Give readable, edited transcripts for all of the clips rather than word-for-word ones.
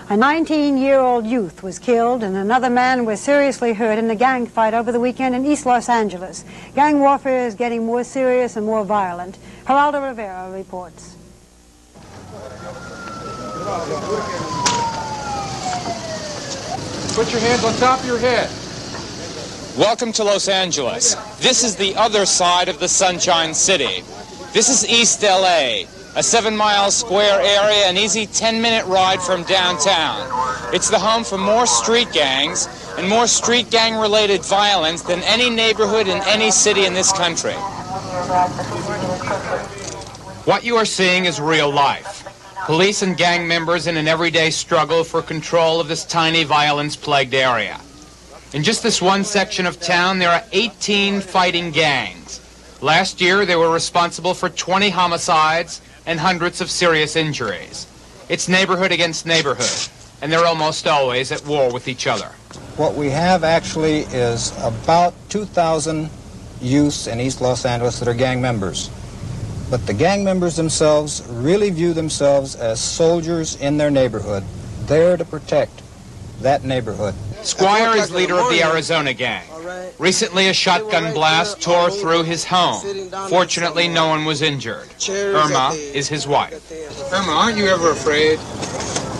A 19-year-old youth was killed and another man was seriously hurt in a gang fight over the weekend in East Los Angeles. Gang warfare is getting more serious and more violent. Geraldo Rivera reports. Put your hands on top of your head. Welcome to Los Angeles. This is the other side of the Sunshine City. This is East LA, a 7-mile square area, an easy 10-minute ride from downtown. It's the home for more street gangs and more street gang-related violence than any neighborhood in any city in this country. What you are seeing is real life. Police and gang members in an everyday struggle for control of this tiny violence-plagued area. In just this one section of town, there are 18 fighting gangs. Last year, they were responsible for 20 homicides and hundreds of serious injuries. It's neighborhood against neighborhood, and they're almost always at war with each other. What we have actually is about 2,000 youths in East Los Angeles that are gang members. But the gang members themselves really view themselves as soldiers in their neighborhood, there to protect that neighborhood. Squire is leader of the Arizona gang. Recently, a shotgun blast tore through his home. Fortunately, no one was injured. Irma is his wife. Irma, aren't you ever afraid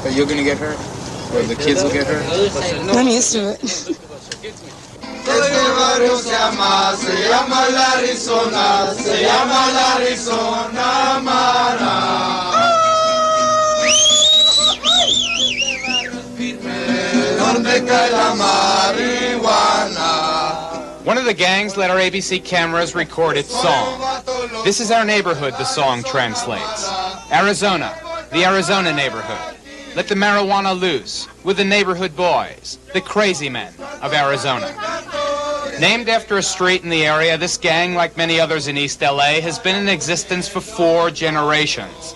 that you're going to get hurt? Or the kids will get hurt? I'm used to it. One of the gangs let our ABC cameras record its song. This is our neighborhood, the song translates. Arizona, the Arizona neighborhood. Let the marijuana loose with the neighborhood boys, the crazy men of Arizona. Named after a street in the area, this gang, like many others in East LA, has been in existence for 4 generations.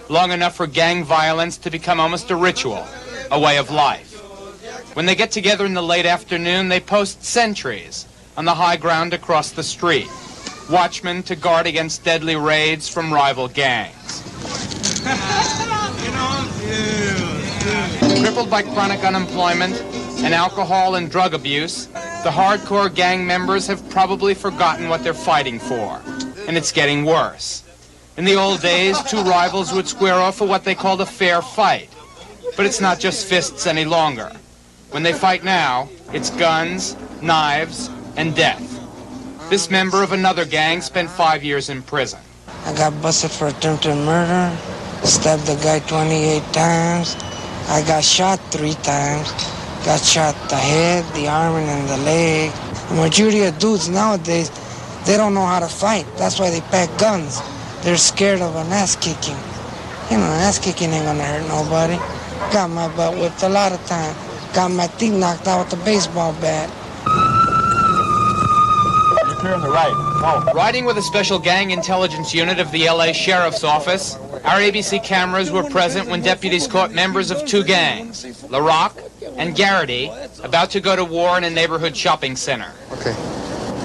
Long enough for gang violence to become almost a ritual, a way of life. When they get together in the late afternoon, they post sentries on the high ground across the street, watchmen to guard against deadly raids from rival gangs. Crippled by chronic unemployment and alcohol and drug abuse, the hardcore gang members have probably forgotten what they're fighting for, and it's getting worse. In the old days, 2 rivals would square off for what they called a fair fight, but it's not just fists any longer. When they fight now, it's guns, knives, and death. This member of another gang spent 5 years in prison. I got busted for attempted murder, stabbed the guy 28 times. I got shot 3 times. Got shot the head, the arm, and the leg. The majority of dudes nowadays, they don't know how to fight. That's why they pack guns. They're scared of an ass kicking. You know, an ass kicking ain't gonna hurt nobody. Got my butt whipped a lot of times. Got my teeth knocked out with a baseball bat. You're clear on the right. Follow. Riding with a special gang intelligence unit of the LA Sheriff's Office, our ABC cameras were present when deputies caught members of 2 gangs, LaRock and Garrity, about to go to war in a neighborhood shopping center. Okay.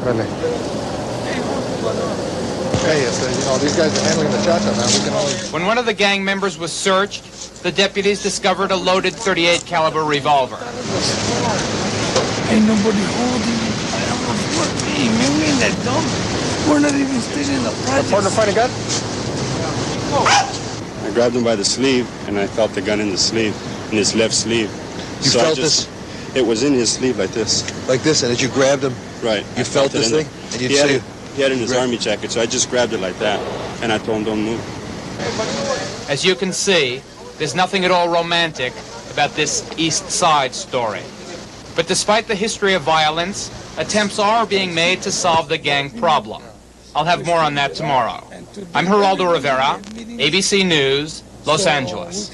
Really. Hey, these guys are handling the shotgun now. We can only... When one of the gang members was searched, the deputies discovered a loaded .38 caliber revolver. Ain't nobody holding me. I don't know what me. Man, we ain't that dumb. We're not even still in the project. Partner find a gun? I grabbed him by the sleeve, and I felt the gun in the sleeve, in his left sleeve. You so felt this? It was in his sleeve like this. Like this, and as you grabbed him? Right. You felt this thing? And you'd say... He had it in his army jacket, so I just grabbed it like that, and I told him, don't move. As you can see, there's nothing at all romantic about this East Side story. But despite the history of violence, attempts are being made to solve the gang problem. I'll have more on that tomorrow. I'm Geraldo Rivera, ABC News, Los Angeles.